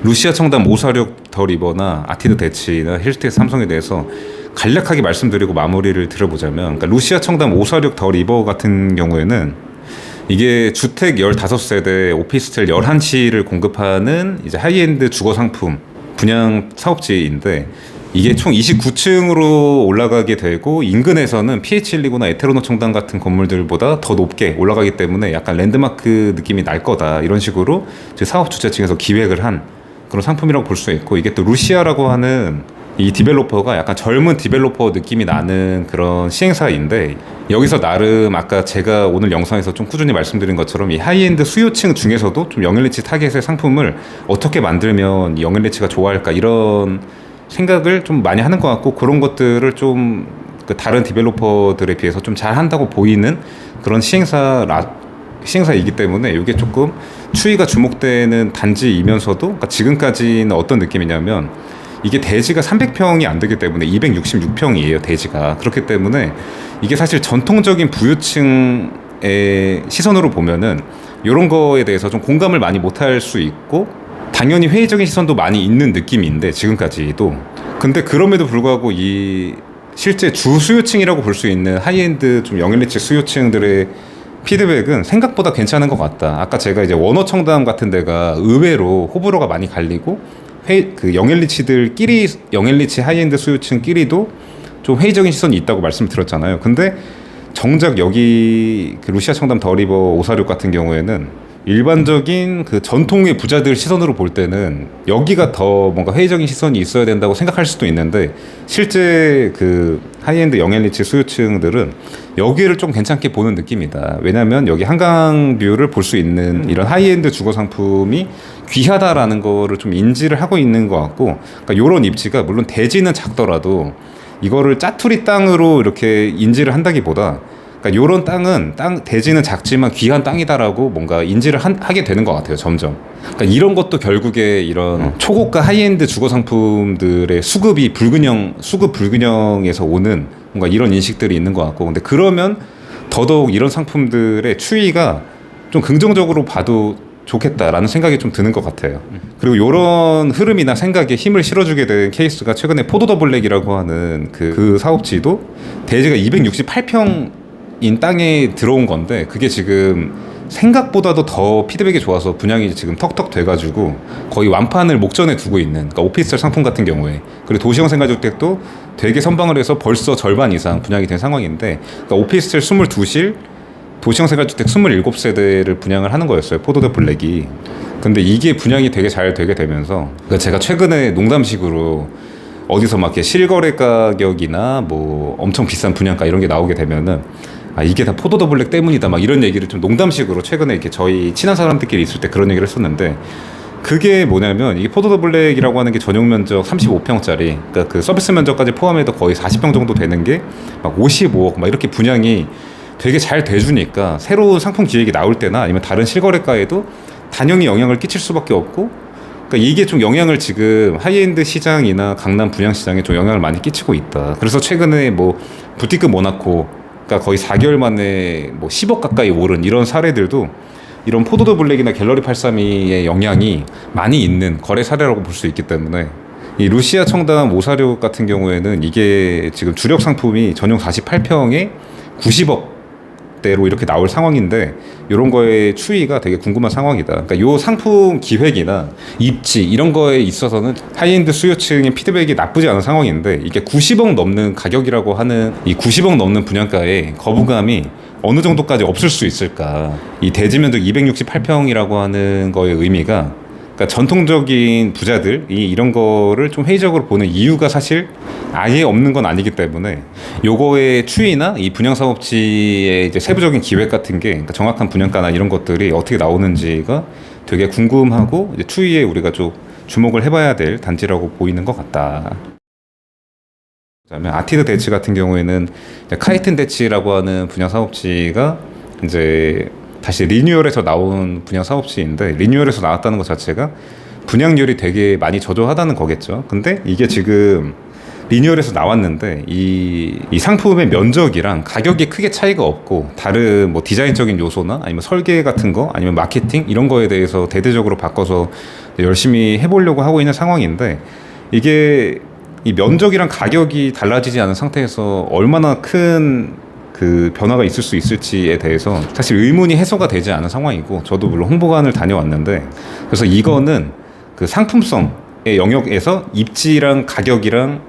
루시아 청담 546 더 리버나 아티드 대치나 힐스테이트 삼성에 대해서 간략하게 말씀드리고 마무리를 드려보자면, 그러니까 루시아 청담 546 더 리버 같은 경우에는 이게 주택 15세대, 오피스텔 11시를 공급하는 이제 하이엔드 주거 상품 분양 사업지인데, 이게 총 29층으로 올라가게 되고 인근에서는 PH129나 에테르노 청담 같은 건물들보다 더 높게 올라가기 때문에 약간 랜드마크 느낌이 날 거다, 이런 식으로 사업 주최 측에서 기획을 한 그런 상품이라고 볼 수 있고, 이게 또 루시아라고 하는 이 디벨로퍼가 약간 젊은 디벨로퍼 느낌이 나는 그런 시행사인데, 여기서 나름 아까 제가 오늘 영상에서 좀 꾸준히 말씀드린 것처럼 이 하이엔드 수요층 중에서도 좀 영앤리치 타겟의 상품을 어떻게 만들면 영앤리치가 좋아할까, 이런 생각을 좀 많이 하는 것 같고, 그런 것들을 좀 그 다른 디벨로퍼들에 비해서 좀 잘한다고 보이는 그런 시행사이기 때문에 이게 조금 추이가 주목되는 단지이면서도, 그러니까 지금까지는 어떤 느낌이냐면 이게 대지가 300평이 안 되기 때문에 266평이에요 대지가. 그렇기 때문에 이게 사실 전통적인 부유층의 시선으로 보면은 이런 거에 대해서 좀 공감을 많이 못할 수 있고, 당연히 회의적인 시선도 많이 있는 느낌인데 지금까지도. 근데 그럼에도 불구하고 이 실제 주 수요층이라고 볼 수 있는 하이엔드 좀 영앤리치 수요층들의 피드백은 생각보다 괜찮은 것 같다. 아까 제가 이제 원어 청담 같은 데가 의외로 호불호가 많이 갈리고, 그 영앤리치들끼리, 영앤리치 하이엔드 수요층끼리도 좀 회의적인 시선이 있다고 말씀을 드렸잖아요. 근데 정작 여기 그 루시아 청담 더 리버 546 같은 경우에는 일반적인 그 전통의 부자들 시선으로 볼 때는 여기가 더 뭔가 회의적인 시선이 있어야 된다고 생각할 수도 있는데, 실제 그 하이엔드 영앤리치 수요층들은 여기를 좀 괜찮게 보는 느낌이다. 왜냐면 여기 한강뷰를 볼 수 있는 이런 하이엔드 주거 상품이 귀하다라는 거를 좀 인지를 하고 있는 것 같고, 그러니까 이런 입지가 물론 대지는 작더라도 이거를 짜투리 땅으로 이렇게 인지를 한다기보다, 그러니까 요런 땅은 대지는 작지만 귀한 땅이다라고 뭔가 인지를 하게 되는 것 같아요, 점점. 그러니까 이런 것도 결국에 이런 초고가 하이엔드 주거 상품들의 수급 불균형에서 오는 뭔가 이런 인식들이 있는 것 같고, 근데 그러면 더더욱 이런 상품들의 추이가 좀 긍정적으로 봐도 좋겠다라는 생각이 좀 드는 것 같아요. 그리고 이런 흐름이나 생각에 힘을 실어주게 된 케이스가 최근에 포도 더 블랙이라고 하는 그 사업지도 대지가 268평 인 땅에 들어온 건데, 그게 지금 생각보다도 더 피드백이 좋아서 분양이 지금 턱턱 돼가지고 거의 완판을 목전에 두고 있는, 그러니까 오피스텔 상품 같은 경우에, 그리고 도시형 생활주택도 되게 선방을 해서 벌써 절반 이상 분양이 된 상황인데, 그러니까 오피스텔 22실, 도시형 생활주택 27세대를 분양을 하는 거였어요, 포도 더 블랙이. 근데 이게 분양이 되게 잘 되게 되면서, 그러니까 제가 최근에 농담식으로 어디서 막 이렇게 실거래 가격이나 뭐 엄청 비싼 분양가 이런 게 나오게 되면은, 아 이게 다 포도 더 블랙 때문이다 막 이런 얘기를 좀 농담식으로 최근에 이렇게 저희 친한 사람들끼리 있을 때 그런 얘기를 했었는데, 그게 뭐냐면 이게 포도 더 블랙이라고 하는 게 전용 면적 35평짜리, 그러니까 그 서비스 면적까지 포함해도 거의 40평 정도 되는 게 막 55억 막 이렇게 분양이 되게 잘 돼주니까, 새로운 상품 기획이 나올 때나 아니면 다른 실거래가에도 단연히 영향을 끼칠 수밖에 없고, 그러니까 이게 좀 영향을 지금 하이엔드 시장이나 강남 분양 시장에 좀 영향을 많이 끼치고 있다. 그래서 최근에 뭐 부티크 모나코 거의 4개월 만에 뭐 10억 가까이 오른 이런 사례들도 이런 포도 더 블랙이나 갤러리 832의 영향이 많이 있는 거래 사례라고 볼 수 있기 때문에, 이 루시아 청담 546 같은 경우에는 이게 지금 주력 상품이 전용 48평에 90억 대로 이렇게 나올 상황인데, 이런 거의 추이가 되게 궁금한 상황이다. 그러니까 요 상품 기획이나 입지 이런 거에 있어서는 하이엔드 수요층의 피드백이 나쁘지 않은 상황인데, 이게 90억 넘는 가격이라고 하는 이 90억 넘는 분양가에 거부감이 어느 정도까지 없을 수 있을까. 이 대지 면적 268평이라고 하는 거의 의미가, 그러니까 전통적인 부자들이 이런 거를 좀 회의적으로 보는 이유가 사실 아예 없는 건 아니기 때문에, 요거의 추이나 이 분양 사업지의 이제 세부적인 기획 같은 게, 그러니까 정확한 분양가나 이런 것들이 어떻게 나오는지가 되게 궁금하고, 이제 추이에 우리가 좀 주목을 해봐야 될 단지라고 보이는 것 같다. 그다음에 아티드 대치 같은 경우에는 카이튼 대치라고 하는 분양 사업지가 이제 다시 리뉴얼에서 나온 분양 사업지인데, 리뉴얼에서 나왔다는 것 자체가 분양률이 되게 많이 저조하다는 거겠죠. 근데 이게 지금 리뉴얼에서 나왔는데 이 상품의 면적이랑 가격이 크게 차이가 없고 다른 뭐 디자인적인 요소나 아니면 설계 같은 거 아니면 마케팅 이런 거에 대해서 대대적으로 바꿔서 열심히 해보려고 하고 있는 상황인데 이게 이 면적이랑 가격이 달라지지 않은 상태에서 얼마나 큰 그 변화가 있을 수 있을지에 대해서 사실 의문이 해소가 되지 않은 상황이고 저도 물론 홍보관을 다녀왔는데 그래서 이거는 그 상품성의 영역에서 입지랑 가격이랑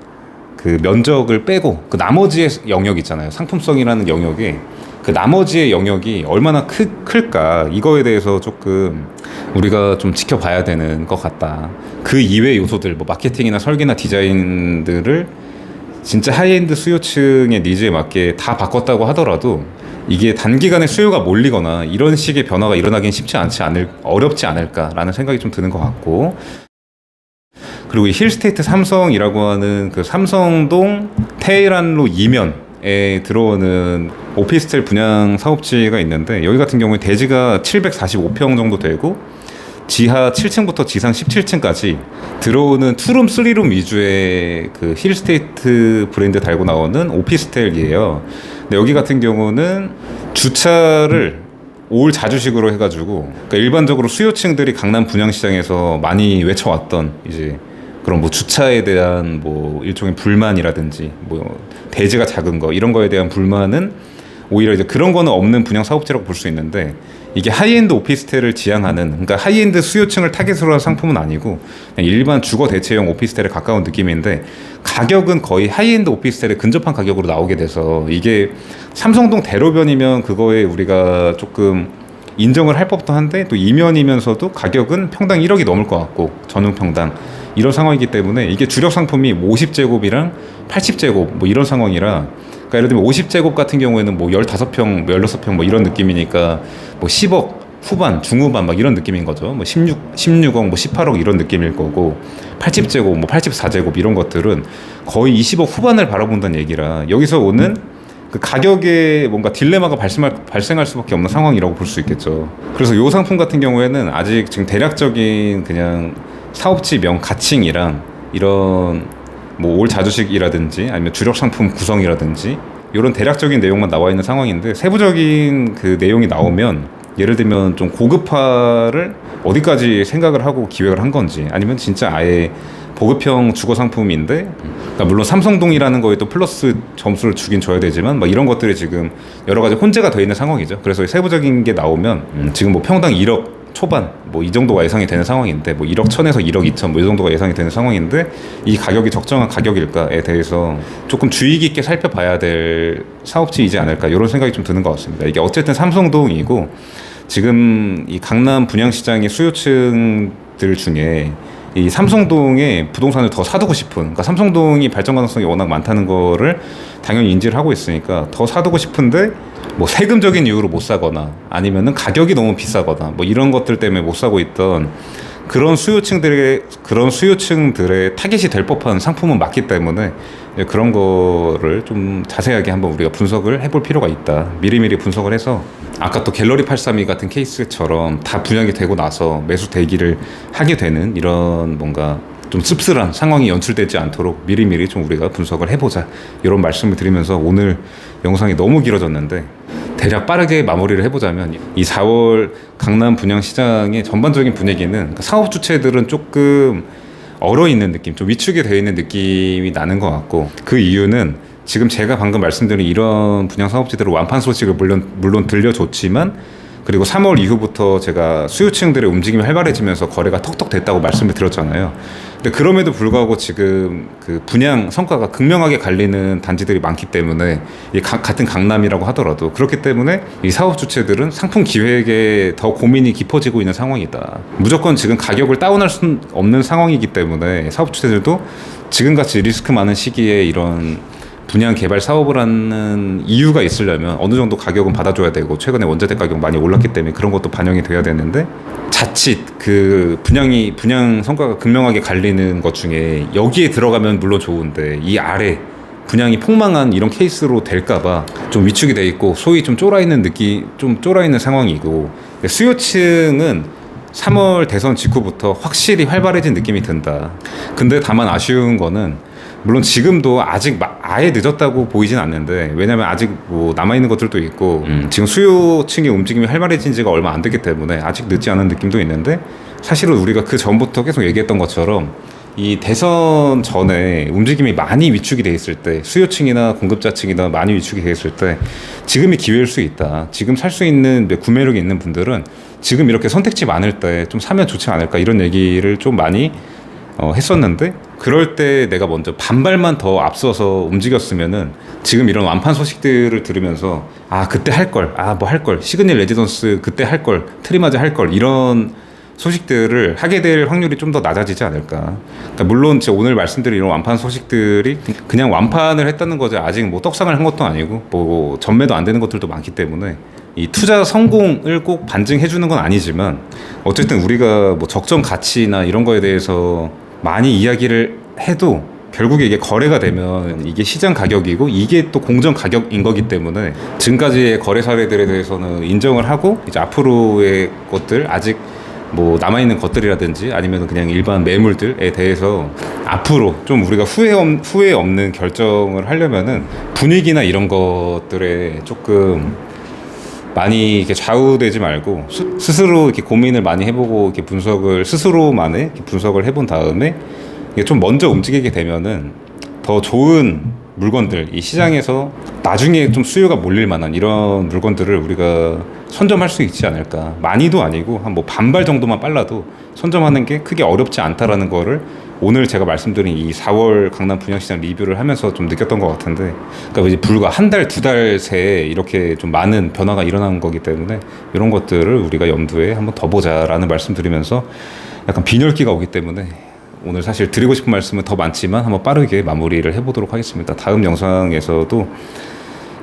그 면적을 빼고 그 나머지의 영역 있잖아요. 상품성이라는 영역에 그 나머지의 영역이 얼마나 클까 이거에 대해서 조금 우리가 좀 지켜봐야 되는 것 같다. 그 이외의 요소들 뭐 마케팅이나 설계나 디자인들을 진짜 하이엔드 수요층의 니즈에 맞게 다 바꿨다고 하더라도 이게 단기간에 수요가 몰리거나 이런 식의 변화가 일어나긴 어렵지 않을까라는 생각이 좀 드는 것 같고 그리고 이 힐스테이트 삼성이라고 하는 그 삼성동 테헤란로 이면에 들어오는 오피스텔 분양 사업지가 있는데 여기 같은 경우에 대지가 745평 정도 되고 지하 7층부터 지상 17층까지 들어오는 투룸, 쓰리룸 위주의 그 힐스테이트 브랜드 달고 나오는 오피스텔이에요. 근데 여기 같은 경우는 주차를 올 자주식으로 해가지고 그러니까 일반적으로 수요층들이 강남 분양시장에서 많이 외쳐왔던 이제 그런 뭐 주차에 대한 뭐 일종의 불만이라든지 뭐 대지가 작은 거 이런 거에 대한 불만은 오히려 이제 그런 거는 없는 분양 사업지라고 볼 수 있는데 이게 하이엔드 오피스텔을 지향하는 그러니까 하이엔드 수요층을 타겟으로 한 상품은 아니고 그냥 일반 주거 대체형 오피스텔에 가까운 느낌인데 가격은 거의 하이엔드 오피스텔에 근접한 가격으로 나오게 돼서 이게 삼성동 대로변이면 그거에 우리가 조금 인정을 할 법도 한데 또 이면이면서도 가격은 평당 1억이 넘을 것 같고 전용평당 이런 상황이기 때문에 이게 주력 상품이 50제곱이랑 80제곱 뭐 이런 상황이라 그러니까 예를 들면 50제곱 같은 경우에는 뭐 15평, 16평 뭐 이런 느낌이니까 뭐 10억 후반, 중후반 막 이런 느낌인 거죠. 뭐 16억, 뭐 18억 이런 느낌일 거고 80제곱, 뭐 84제곱 이런 것들은 거의 20억 후반을 바라본다는 얘기라 여기서 오는 그 가격에 뭔가 딜레마가 발생할 수밖에 없는 상황이라고 볼 수 있겠죠. 그래서 이 상품 같은 경우에는 아직 지금 대략적인 그냥 사업지명 가칭이랑 이런 뭐 올 자주식이라든지 아니면 주력 상품 구성이라든지 이런 대략적인 내용만 나와 있는 상황인데 세부적인 그 내용이 나오면 예를 들면 좀 고급화를 어디까지 생각을 하고 기획을 한 건지 아니면 진짜 아예 보급형 주거 상품인데 그러니까 물론 삼성동이라는 거에 또 플러스 점수를 주긴 줘야 되지만 막 이런 것들이 지금 여러 가지 혼재가 돼 있는 상황이죠. 그래서 세부적인 게 나오면 지금 뭐 평당 1억 초반 뭐 이 정도가 예상이 되는 상황인데 뭐 1억 1천에서 1억 2천 뭐 이 정도가 예상이 되는 상황인데 이 가격이 적정한 가격일까에 대해서 조금 주의 깊게 살펴봐야 될 사업지이지 않을까 이런 생각이 좀 드는 것 같습니다. 이게 어쨌든 삼성동이고 지금 이 강남 분양시장의 수요층들 중에 이 삼성동에 부동산을 더 사두고 싶은 그러니까 삼성동이 발전 가능성이 워낙 많다는 거를 당연히 인지를 하고 있으니까 더 사두고 싶은데 뭐 세금적인 이유로 못 사거나 아니면은 가격이 너무 비싸거나 뭐 이런 것들 때문에 못 사고 있던 그런 수요층들의 타겟이 될 법한 상품은 맞기 때문에 그런 거를 좀 자세하게 한번 우리가 분석을 해볼 필요가 있다. 미리미리 분석을 해서 아까 또 갤러리 832 같은 케이스처럼 다 분양이 되고 나서 매수 대기를 하게 되는 이런 뭔가 좀 씁쓸한 상황이 연출되지 않도록 미리미리 좀 우리가 분석을 해보자 이런 말씀을 드리면서 오늘 영상이 너무 길어졌는데 대략 빠르게 마무리를 해보자면 이 4월 강남 분양시장의 전반적인 분위기는 사업 주체들은 조금 얼어있는 느낌, 좀 위축이 되어 있는 느낌이 나는 것 같고 그 이유는 지금 제가 방금 말씀드린 이런 분양 사업지들을 완판 소식을 물론 들려줬지만 그리고 3월 이후부터 제가 수요층들의 움직임이 활발해지면서 거래가 턱턱 됐다고 말씀을 드렸잖아요. 근데 그럼에도 불구하고 지금 그 분양 성과가 극명하게 갈리는 단지들이 많기 때문에 같은 강남이라고 하더라도 그렇기 때문에 이 사업 주체들은 상품 기획에 더 고민이 깊어지고 있는 상황이다. 무조건 지금 가격을 다운할 수 없는 상황이기 때문에 사업 주체들도 지금같이 리스크 많은 시기에 이런 분양 개발 사업을 하는 이유가 있으려면 어느 정도 가격은 받아줘야 되고 최근에 원자재 가격 많이 올랐기 때문에 그런 것도 반영이 돼야 되는데 자칫 그 분양 성과가 극명하게 갈리는 것 중에 여기에 들어가면 물론 좋은데 이 아래 분양이 폭망한 이런 케이스로 될까봐 좀 위축이 돼 있고 소위 좀 쫄아 있는 상황이고 수요층은 3월 대선 직후부터 확실히 활발해진 느낌이 든다. 근데 다만 아쉬운 거는 물론 지금도 아직 아예 늦었다고 보이진 않는데, 왜냐면 아직 뭐 남아있는 것들도 있고 지금 수요층의 움직임이 활발해진 지가 얼마 안 됐기 때문에 아직 늦지 않은 느낌도 있는데, 사실은 우리가 그 전부터 계속 얘기했던 것처럼 이 대선 전에 움직임이 많이 위축이 돼 있을 때, 수요층이나 공급자층이나 많이 위축이 돼 있을 때 지금이 기회일 수 있다. 지금 살 수 있는 구매력이 있는 분들은 지금 이렇게 선택지 많을 때 좀 사면 좋지 않을까, 이런 얘기를 좀 많이 했었는데, 그럴 때 내가 먼저 반발만 더 앞서서 움직였으면은 지금 이런 완판 소식들을 들으면서 그때 할걸, 뭐 할걸, 시그널 레지던스 그때 할걸, 트리마즈 할걸, 이런 소식들을 하게 될 확률이 좀 더 낮아지지 않을까. 그러니까 물론 제가 오늘 말씀드린 이런 완판 소식들이 그냥 완판을 했다는 거죠. 아직 뭐 떡상을 한 것도 아니고 뭐 전매도 안 되는 것들도 많기 때문에 이 투자 성공을 꼭 반증해 주는 건 아니지만, 어쨌든 우리가 뭐 적정 가치나 이런 거에 대해서 많이 이야기를 해도 결국에 이게 거래가 되면 이게 시장 가격이고 이게 또 공정 가격인 거기 때문에 지금까지의 거래 사례들에 대해서는 인정을 하고, 이제 앞으로의 것들, 아직 뭐 남아있는 것들이라든지 아니면 그냥 일반 매물들에 대해서 앞으로 좀 우리가 후회 없는 결정을 하려면은 분위기나 이런 것들에 조금 많이 이렇게 좌우되지 말고 스스로 이렇게 고민을 많이 해보고 이렇게 스스로만의 이렇게 분석을 해본 다음에 이게 좀 먼저 움직이게 되면은 더 좋은 물건들, 이 시장에서 나중에 좀 수요가 몰릴 만한 이런 물건들을 우리가 선점할 수 있지 않을까. 많이도 아니고 한 뭐 반발 정도만 빨라도 선점하는 게 크게 어렵지 않다라는 거를 오늘 제가 말씀드린 이 4월 강남 분양시장 리뷰를 하면서 좀 느꼈던 것 같은데, 그러니까 이제 불과 한 달, 두 달 새에 이렇게 좀 많은 변화가 일어난 거기 때문에 이런 것들을 우리가 염두에 한번 더 보자라는 말씀드리면서, 약간 빈혈기가 오기 때문에 오늘 사실 드리고 싶은 말씀은 더 많지만 한번 빠르게 마무리를 해보도록 하겠습니다. 다음 영상에서도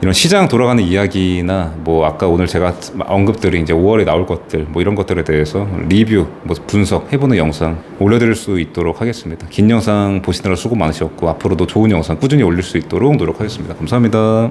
이런 시장 돌아가는 이야기나 뭐 아까 오늘 제가 언급드린 이제 5월에 나올 것들, 뭐 이런 것들에 대해서 리뷰, 뭐 분석 해보는 영상 올려드릴 수 있도록 하겠습니다. 긴 영상 보시느라 수고 많으셨고 앞으로도 좋은 영상 꾸준히 올릴 수 있도록 노력하겠습니다. 감사합니다.